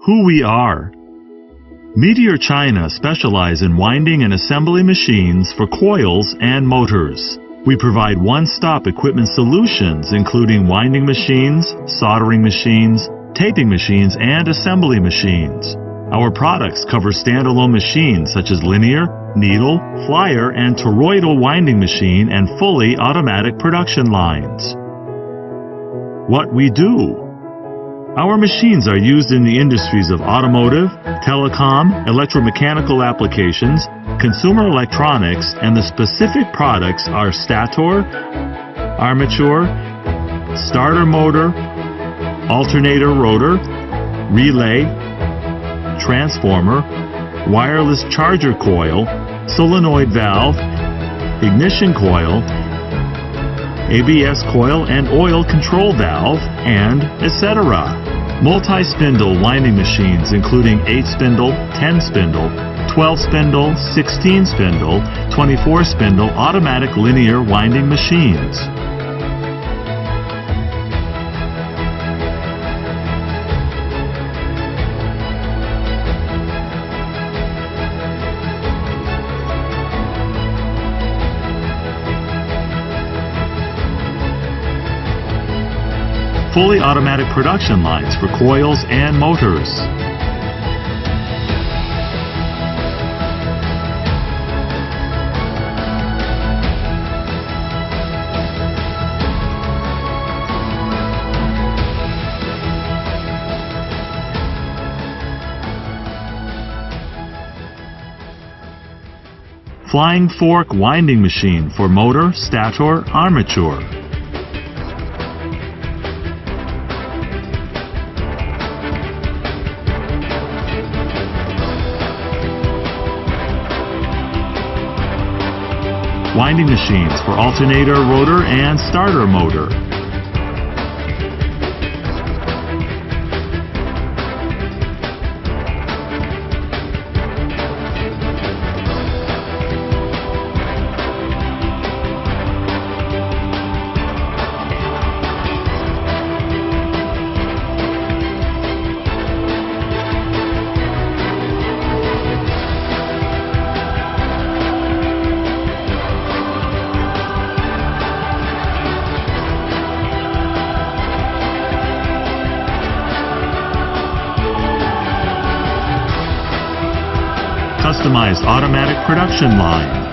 Who we are. Meteor China specializes in winding and assembly machines for coils and motors. We provide one-stop equipment solutions including winding machines, soldering machines, taping machines, and assembly machines. Our products cover standalone machines such as linear, needle, flyer, and toroidal winding machine and fully automatic production lines. What we do. Our machines are used in the industries of automotive, telecom, electromechanical applications, consumer electronics, and the specific products are Stator Armature, Starter Motor, Alternator Rotor, Relay, Transformer, Wireless Charger Coil, Solenoid Valve Ignition Coil, ABS coil and oil control valve, and etc. Multi-spindle winding machines including 8-spindle, 10-spindle, 12-spindle, 16-spindle, 24-spindle automatic linear winding machines. Fully automatic production lines for coils and motors. Flying fork winding machine for motor, stator, armature. Winding machines for alternator, rotor, and starter motor. Customized automatic production lines.